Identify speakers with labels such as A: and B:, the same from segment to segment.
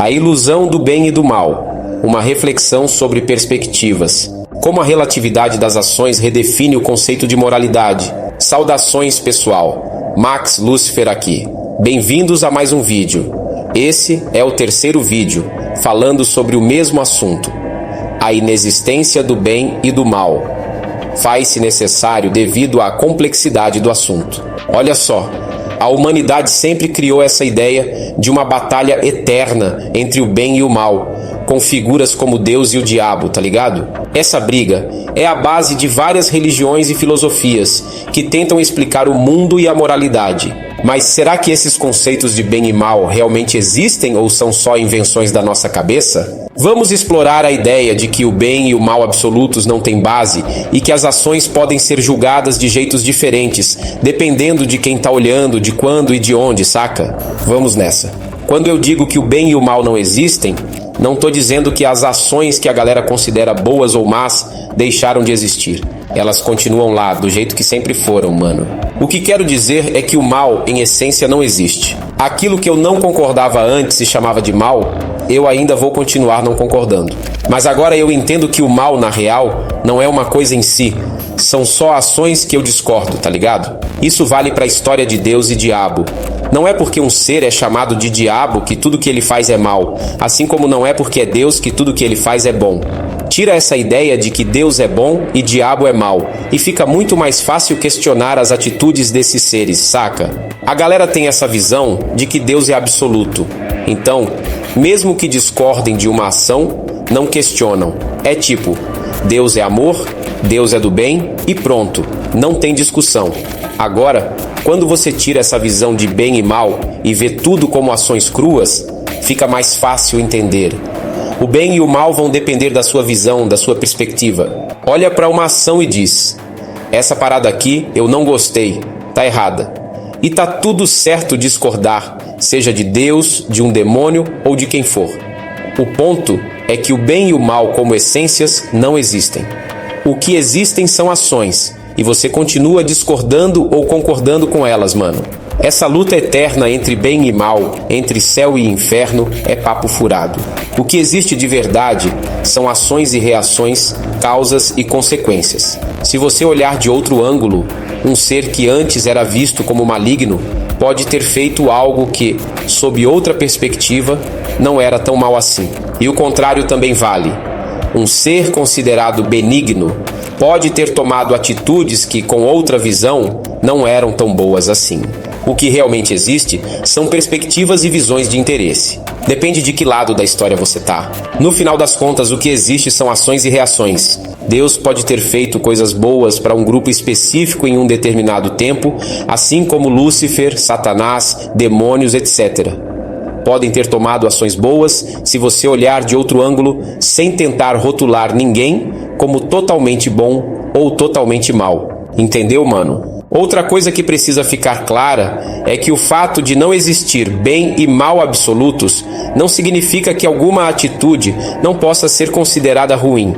A: A ilusão do bem e do mal. Uma reflexão sobre perspectivas. Como a relatividade das ações redefine o conceito de moralidade. Saudações, pessoal. Max Lucifer aqui. Bem-vindos a mais um vídeo. Esse é o terceiro vídeo, falando sobre o mesmo assunto. A inexistência do bem e do mal. Faz-se necessário devido à complexidade do assunto. Olha só, a humanidade sempre criou essa ideia de uma batalha eterna entre o bem e o mal, com figuras como Deus e o diabo, tá ligado? Essa briga é a base de várias religiões e filosofias que tentam explicar o mundo e a moralidade. Mas será que esses conceitos de bem e mal realmente existem ou são só invenções da nossa cabeça? Vamos explorar a ideia de que o bem e o mal absolutos não têm base e que as ações podem ser julgadas de jeitos diferentes, dependendo de quem tá olhando, de quando e de onde, saca? Vamos nessa. Quando eu digo que o bem e o mal não existem, não tô dizendo que as ações que a galera considera boas ou más deixaram de existir. Elas continuam lá, do jeito que sempre foram, mano. O que quero dizer é que o mal, em essência, não existe. Aquilo que eu não concordava antes e chamava de mal, eu ainda vou continuar não concordando. Mas agora eu entendo que o mal, na real, não é uma coisa em si. São só ações que eu discordo, tá ligado? Isso vale pra história de Deus e diabo. Não é porque um ser é chamado de diabo que tudo que ele faz é mal, assim como não é porque é Deus que tudo que ele faz é bom. Tira essa ideia de que Deus é bom e diabo é mal, e fica muito mais fácil questionar as atitudes desses seres, saca? A galera tem essa visão de que Deus é absoluto. Então, mesmo que discordem de uma ação, não questionam. É tipo, Deus é amor, Deus é do bem e pronto, não tem discussão. Agora, quando você tira essa visão de bem e mal e vê tudo como ações cruas, fica mais fácil entender. O bem e o mal vão depender da sua visão, da sua perspectiva. Olha para uma ação e diz: essa parada aqui eu não gostei, tá errada. E tá tudo certo discordar, seja de Deus, de um demônio ou de quem for. O ponto é que o bem e o mal como essências não existem. O que existem são ações, e você continua discordando ou concordando com elas, mano. Essa luta eterna entre bem e mal, entre céu e inferno, é papo furado. O que existe de verdade são ações e reações, causas e consequências. Se você olhar de outro ângulo, um ser que antes era visto como maligno pode ter feito algo que, sob outra perspectiva, não era tão mal assim. E o contrário também vale. Um ser considerado benigno pode ter tomado atitudes que, com outra visão, não eram tão boas assim. O que realmente existe são perspectivas e visões de interesse. Depende de que lado da história você tá. No final das contas, o que existe são ações e reações. Deus pode ter feito coisas boas para um grupo específico em um determinado tempo, assim como Lúcifer, Satanás, demônios, etc. Podem ter tomado ações boas se você olhar de outro ângulo, sem tentar rotular ninguém como totalmente bom ou totalmente mal. Entendeu, mano? Outra coisa que precisa ficar clara é que o fato de não existir bem e mal absolutos não significa que alguma atitude não possa ser considerada ruim.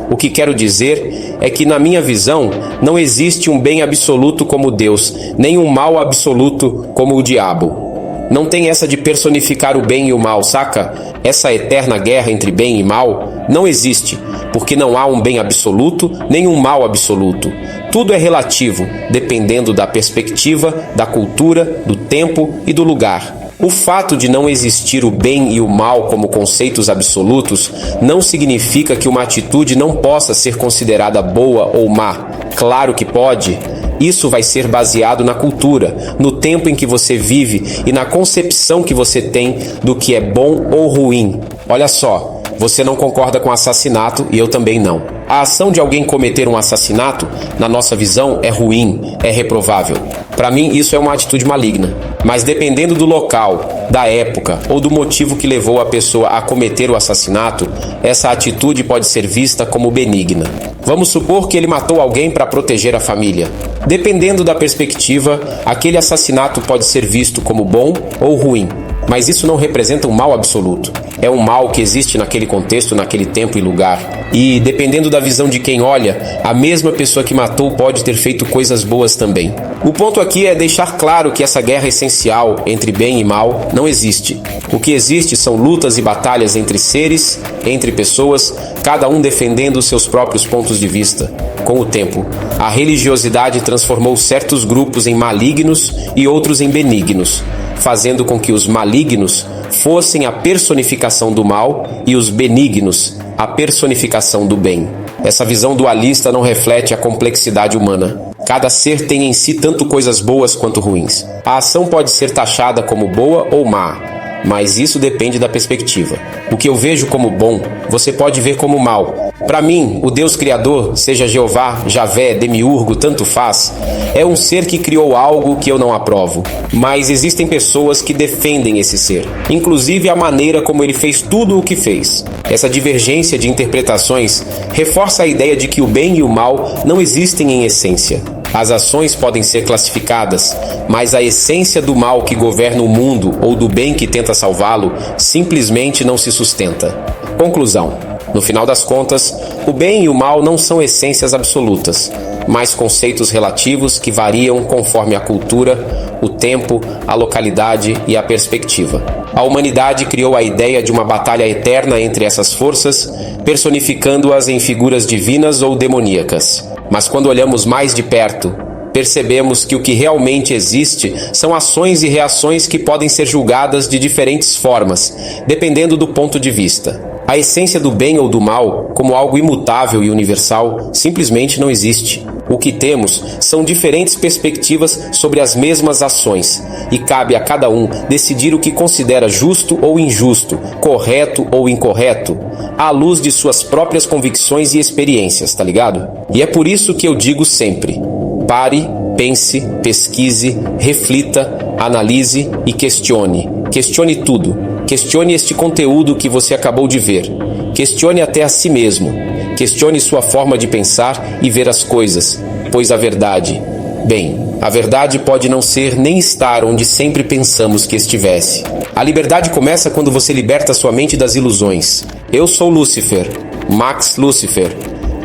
A: O que quero dizer é que, na minha visão, não existe um bem absoluto como Deus, nem um mal absoluto como o diabo. Não tem essa de personificar o bem e o mal, saca? Essa eterna guerra entre bem e mal não existe, porque não há um bem absoluto, nem um mal absoluto. Tudo é relativo, dependendo da perspectiva, da cultura, do tempo e do lugar. O fato de não existir o bem e o mal como conceitos absolutos não significa que uma atitude não possa ser considerada boa ou má. Claro que pode. Isso vai ser baseado na cultura, no tempo em que você vive e na concepção que você tem do que é bom ou ruim. Olha só, você não concorda com assassinato e eu também não. A ação de alguém cometer um assassinato, na nossa visão, é ruim, é reprovável. Para mim, isso é uma atitude maligna. Mas dependendo do local, da época ou do motivo que levou a pessoa a cometer o assassinato, essa atitude pode ser vista como benigna. Vamos supor que ele matou alguém para proteger a família. Dependendo da perspectiva, aquele assassinato pode ser visto como bom ou ruim. Mas isso não representa um mal absoluto. É um mal que existe naquele contexto, naquele tempo e lugar. E, dependendo da visão de quem olha, a mesma pessoa que matou pode ter feito coisas boas também. O ponto aqui é deixar claro que essa guerra essencial entre bem e mal não existe. O que existe são lutas e batalhas entre seres, entre pessoas, cada um defendendo seus próprios pontos de vista. Com o tempo, a religiosidade transformou certos grupos em malignos e outros em benignos, fazendo com que os malignos fossem a personificação do mal e os benignos a personificação do bem. Essa visão dualista não reflete a complexidade humana. Cada ser tem em si tanto coisas boas quanto ruins. A ação pode ser taxada como boa ou má, mas isso depende da perspectiva. O que eu vejo como bom, você pode ver como mal. Para mim, o Deus Criador, seja Jeová, Javé, Demiurgo, tanto faz, é um ser que criou algo que eu não aprovo. Mas existem pessoas que defendem esse ser, inclusive a maneira como ele fez tudo o que fez. Essa divergência de interpretações reforça a ideia de que o bem e o mal não existem em essência. As ações podem ser classificadas, mas a essência do mal que governa o mundo ou do bem que tenta salvá-lo simplesmente não se sustenta. Conclusão: no final das contas, o bem e o mal não são essências absolutas, mas conceitos relativos que variam conforme a cultura, o tempo, a localidade e a perspectiva. A humanidade criou a ideia de uma batalha eterna entre essas forças, personificando-as em figuras divinas ou demoníacas. Mas quando olhamos mais de perto, percebemos que o que realmente existe são ações e reações que podem ser julgadas de diferentes formas, dependendo do ponto de vista. A essência do bem ou do mal, como algo imutável e universal, simplesmente não existe. O que temos são diferentes perspectivas sobre as mesmas ações, e cabe a cada um decidir o que considera justo ou injusto, correto ou incorreto, à luz de suas próprias convicções e experiências, tá ligado? E é por isso que eu digo sempre: pare, pense, pesquise, reflita, analise e questione. Questione tudo. Questione este conteúdo que você acabou de ver. Questione até a si mesmo. Questione sua forma de pensar e ver as coisas, pois a verdade... Bem, a verdade pode não ser nem estar onde sempre pensamos que estivesse. A liberdade começa quando você liberta sua mente das ilusões. Eu sou Lúcifer, Max Lúcifer.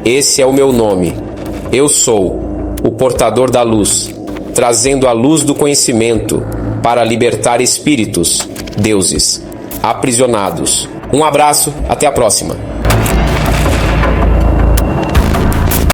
A: Esse é o meu nome. Eu sou o portador da luz, trazendo a luz do conhecimento para libertar espíritos, deuses, aprisionados. Um abraço, até a próxima.